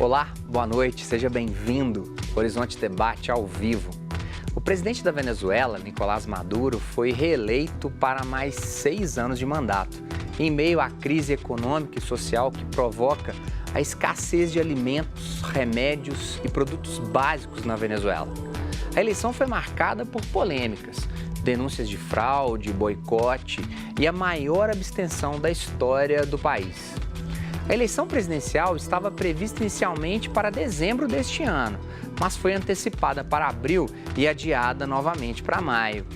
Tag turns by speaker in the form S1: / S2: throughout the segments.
S1: Olá, boa noite, seja bem-vindo ao Horizonte Debate ao vivo. O presidente da Venezuela, Nicolás Maduro, foi reeleito para mais 6 anos de mandato, em meio à crise econômica e social que provoca a escassez de alimentos, remédios e produtos básicos na Venezuela. A eleição foi marcada por polêmicas, denúncias de fraude, boicote e a maior abstenção da história do país. A eleição presidencial estava prevista inicialmente para dezembro deste ano, mas foi antecipada para abril e adiada novamente para maio.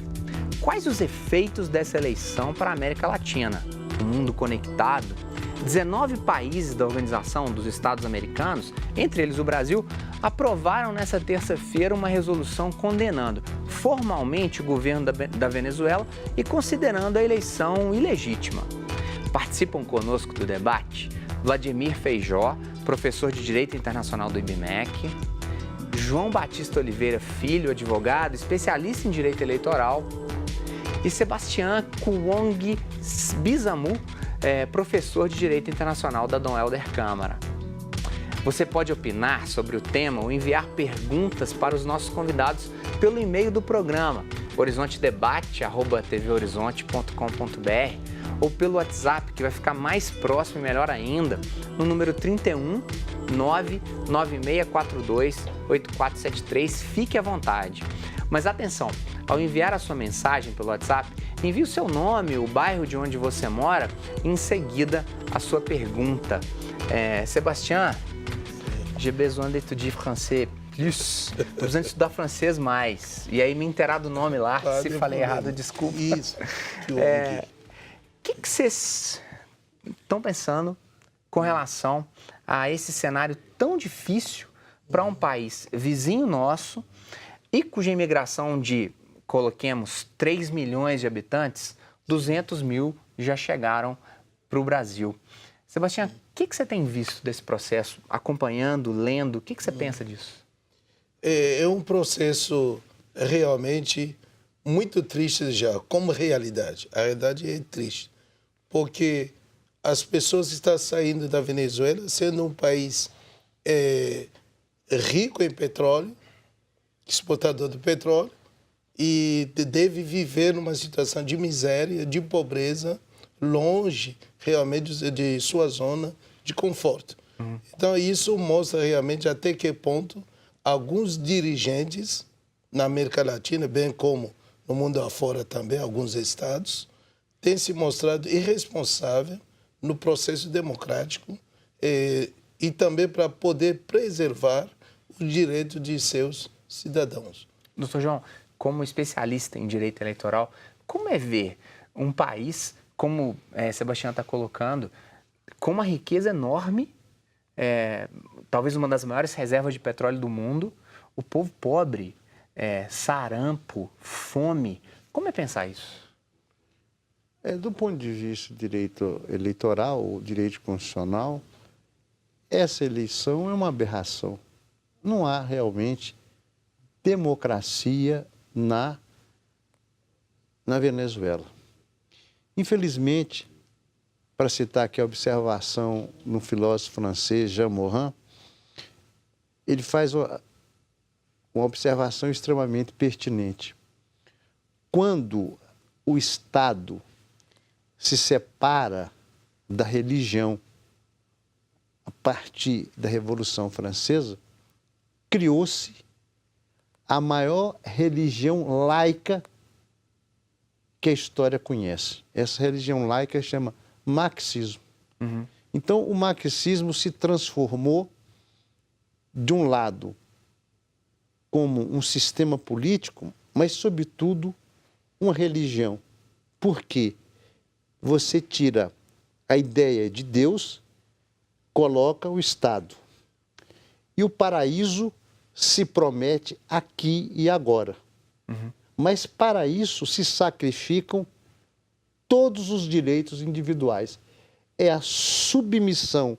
S1: Quais os efeitos dessa eleição para a América Latina? Um mundo conectado? 19 países da Organização dos Estados Americanos, entre eles o Brasil, aprovaram nesta terça-feira uma resolução condenando formalmente o governo da Venezuela e considerando a eleição ilegítima. Participam conosco do debate Vladimir Feijó, professor de Direito Internacional do IBMEC, João Batista Oliveira Filho, advogado, especialista em Direito Eleitoral, e Sebastião Kuong Bisamu, professor de Direito Internacional da Dom Helder Câmara. Você pode opinar sobre o tema ou enviar perguntas para os nossos convidados pelo e-mail do programa, horizontedebate@tvhorizonte.com.br, ou pelo WhatsApp, que vai ficar mais próximo e melhor ainda, no número 31 99642 8473. Fique à vontade. Mas atenção, ao enviar a sua mensagem pelo WhatsApp, envie o seu nome, o bairro de onde você mora e em seguida a sua pergunta. Sebastião, j'ai besoin d'étudier français plus. Estou precisando estudar francês mais. E aí me inteirar do nome lá, se falei errado, desculpa.
S2: Isso.
S1: O que vocês estão pensando com relação a esse cenário tão difícil para um país vizinho nosso e cuja imigração de, coloquemos, 3 milhões de habitantes, 200 mil já chegaram para o Brasil? Sebastião, o que você tem visto desse processo, acompanhando, lendo? O que você pensa disso?
S2: É um processo realmente muito triste já, como realidade. A realidade é triste, porque as pessoas estão saindo da Venezuela, sendo um país rico em petróleo, exportador de petróleo, e deve viver numa situação de miséria, de pobreza, longe realmente de sua zona de conforto. Então, isso mostra realmente até que ponto alguns dirigentes na América Latina, bem como no mundo afora também, alguns estados, têm se mostrado irresponsáveis no processo democrático e também para poder preservar o direito de seus cidadãos.
S1: Doutor João, como especialista em direito eleitoral, como é ver um país, como Sebastião está colocando, com uma riqueza enorme, talvez uma das maiores reservas de petróleo do mundo, o povo pobre, sarampo, fome? Como é pensar isso?
S3: Do ponto de vista do direito eleitoral, ou direito constitucional, essa eleição é uma aberração. Não há realmente democracia na Venezuela. Infelizmente, para citar aqui a observação no filósofo francês Jean Morin, ele faz uma observação extremamente pertinente. Quando o Estado se separa da religião a partir da Revolução Francesa, criou-se a maior religião laica que a história conhece. Essa religião laica chama marxismo. Então, o marxismo se transformou, de um lado, como um sistema político, mas, sobretudo, uma religião. Por quê? Você tira a ideia de Deus, coloca o Estado. E o paraíso se promete aqui e agora. Mas, para isso, se sacrificam todos os direitos individuais. É a submissão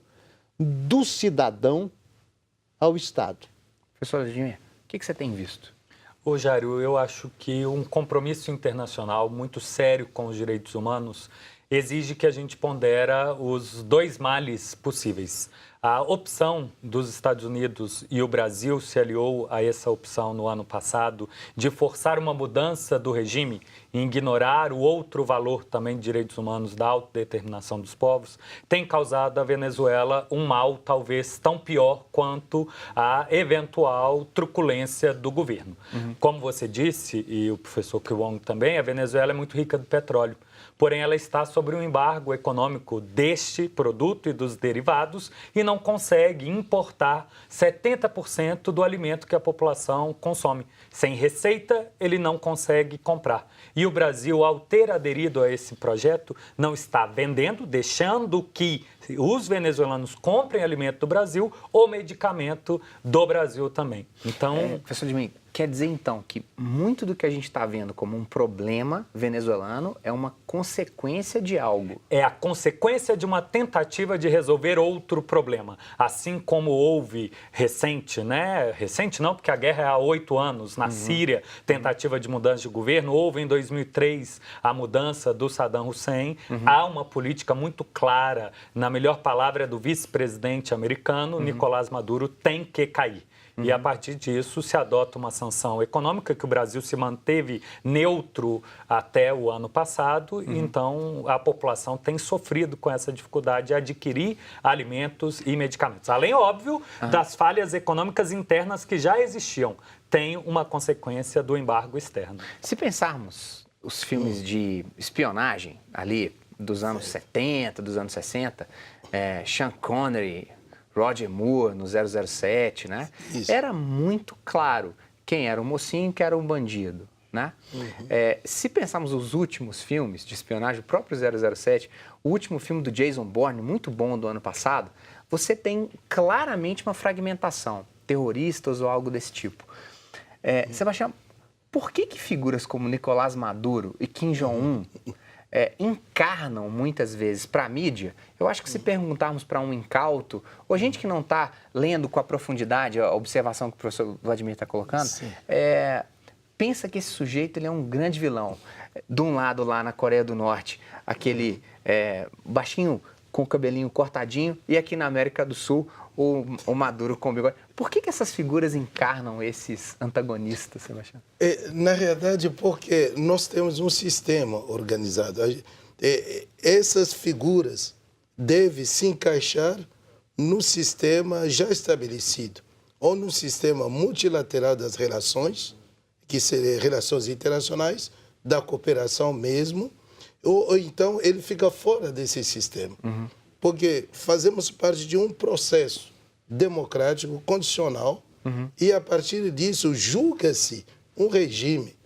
S3: do cidadão ao Estado.
S1: Professor Vladimir, o que você tem visto?
S4: Ô, Jário, eu acho que um compromisso internacional muito sério com os direitos humanos exige que a gente pondera os dois males possíveis. A opção dos Estados Unidos, e o Brasil se aliou a essa opção no ano passado, de forçar uma mudança do regime e ignorar o outro valor também de direitos humanos da autodeterminação dos povos, tem causado à Venezuela um mal talvez tão pior quanto a eventual truculência do governo. Como você disse, e o professor Kiwong também, a Venezuela é muito rica do petróleo. Porém, ela está sob um embargo econômico deste produto e dos derivados e não consegue importar 70% do alimento que a população consome. Sem receita, ele não consegue comprar. E o Brasil, ao ter aderido a esse projeto, não está vendendo, deixando que os venezuelanos comprem alimento do Brasil ou medicamento do Brasil também. Então,
S1: professor Edmir, quer dizer então que muito do que a gente está vendo como um problema venezuelano é uma consequência de algo?
S4: É a consequência de uma tentativa de resolver outro problema. Assim como houve recente não, porque a guerra é há 8 anos, na Síria, tentativa de mudança de governo, houve em 2003 a mudança do Saddam Hussein. Há uma política muito clara, na melhor palavra do vice-presidente americano, Nicolás Maduro, tem que cair. E a partir disso se adota uma sanção econômica, que o Brasil se manteve neutro até o ano passado, e então a população tem sofrido com essa dificuldade de adquirir alimentos e medicamentos. Além, óbvio, das falhas econômicas internas que já existiam, tem uma consequência do embargo externo.
S1: Se pensarmos os filmes de espionagem ali dos anos 70, dos anos 60, Sean Connery, Roger Moore no 007, né?
S2: Isso.
S1: Era muito claro quem era o mocinho e quem era o bandido, né? Se pensarmos os últimos filmes de espionagem, o próprio 007, o último filme do Jason Bourne, muito bom, do ano passado, você tem claramente uma fragmentação, terroristas ou algo desse tipo. Sebastião, por que figuras como Nicolás Maduro e Kim Jong-un encarnam muitas vezes para a mídia? Eu acho que se perguntarmos para um incauto, ou gente que não está lendo com a profundidade a observação que o professor Vladimir está colocando, pensa que esse sujeito ele é um grande vilão. De um lado, lá na Coreia do Norte, aquele baixinho com o cabelinho cortadinho, e aqui na América do Sul, o Maduro com o bigode. Por que essas figuras encarnam esses antagonistas, Sebastião?
S2: Na realidade, porque nós temos um sistema organizado. Essas figuras devem se encaixar no sistema já estabelecido, ou no sistema multilateral das relações, que seriam relações internacionais, da cooperação mesmo, ou então ele fica fora desse sistema. Porque fazemos parte de um processo democrático condicional e, a partir disso, julga-se um regime.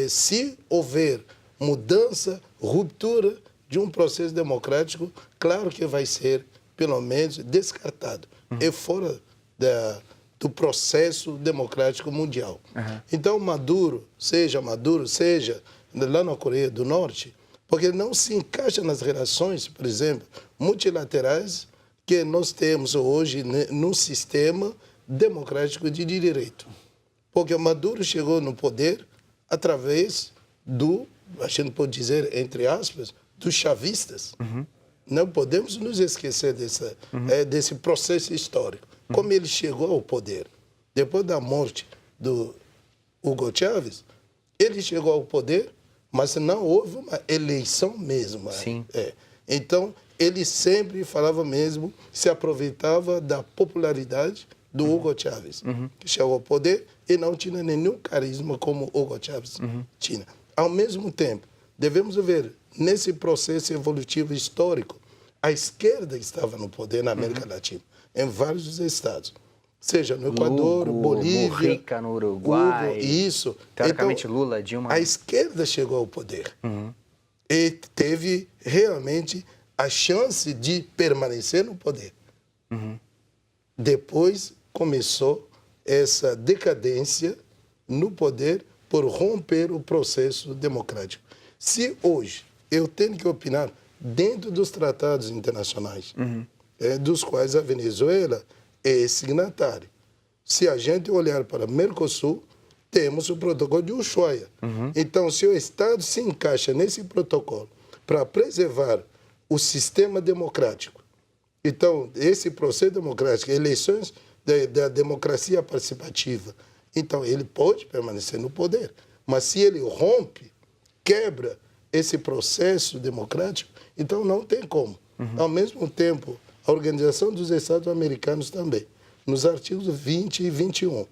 S2: Se houver mudança, ruptura de um processo democrático, claro que vai ser, pelo menos, descartado. É fora do processo democrático mundial. Então, Maduro, seja lá na Coreia do Norte, porque não se encaixa nas relações, por exemplo, multilaterais que nós temos hoje no sistema democrático de direito. Porque Maduro chegou no poder através a gente pode dizer, entre aspas, dos chavistas. Não podemos nos esquecer desse processo histórico. Como ele chegou ao poder. Depois da morte do Hugo Chávez, ele chegou ao poder, mas não houve uma eleição mesmo.
S1: Sim.
S2: Então, ele sempre falava mesmo, se aproveitava da popularidade do Hugo Chávez, que chegou ao poder e não tinha nenhum carisma como Hugo Chávez tinha. Ao mesmo tempo, devemos ver, nesse processo evolutivo histórico, a esquerda estava no poder na América Latina, em vários dos estados. Seja no Equador, Bolívia,
S1: Mujica no Uruguai.
S2: Isso.
S1: Teoricamente,
S2: então,
S1: Lula, Dilma.
S2: A esquerda chegou ao poder e teve realmente a chance de permanecer no poder. Depois começou essa decadência no poder por romper o processo democrático. Se hoje eu tenho que opinar dentro dos tratados internacionais, dos quais a Venezuela é signatário. Se a gente olhar para o Mercosul, temos o protocolo de Ushuaia. Então, se o Estado se encaixa nesse protocolo para preservar o sistema democrático Então, esse processo democrático, eleições da democracia participativa, então ele pode permanecer no poder. Mas se ele rompe, quebra esse processo democrático, então não tem como. Ao mesmo tempo, a Organização dos Estados Americanos também, nos artigos 20 e 21,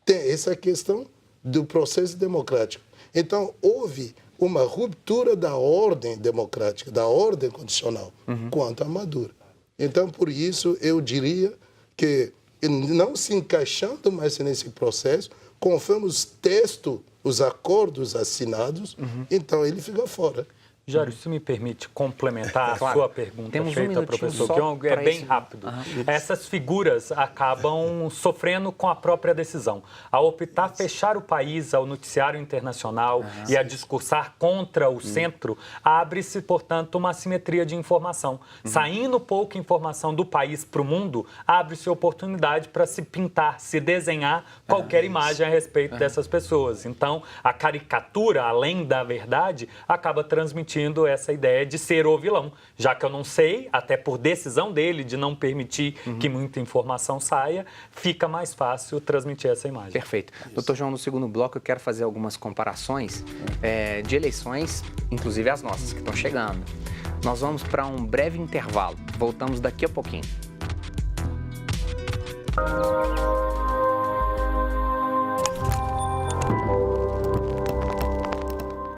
S2: tem essa questão do processo democrático. Então, houve uma ruptura da ordem democrática, da ordem constitucional, quanto a Maduro. Então, por isso, eu diria que, não se encaixando mais nesse processo, conforme os textos, os acordos assinados, então ele fica fora.
S4: Jário, se me permite complementar a sua pergunta feita ao professor Kyong, é bem rápido. Essas figuras acabam sofrendo com a própria decisão. Ao optar fechar o país ao noticiário internacional e a discursar contra o centro, abre-se, portanto, uma assimetria de informação. Saindo pouca informação do país para o mundo, abre-se oportunidade para se pintar, se desenhar qualquer imagem a respeito dessas pessoas. Então, a caricatura, além da verdade, acaba transmitindo essa ideia de ser o vilão, já que eu não sei, até por decisão dele de não permitir que muita informação saia, fica mais fácil transmitir essa imagem.
S1: Perfeito. Doutor João, no segundo bloco eu quero fazer algumas comparações de eleições, inclusive as nossas que estão chegando. Nós vamos para um breve intervalo. Voltamos daqui a pouquinho.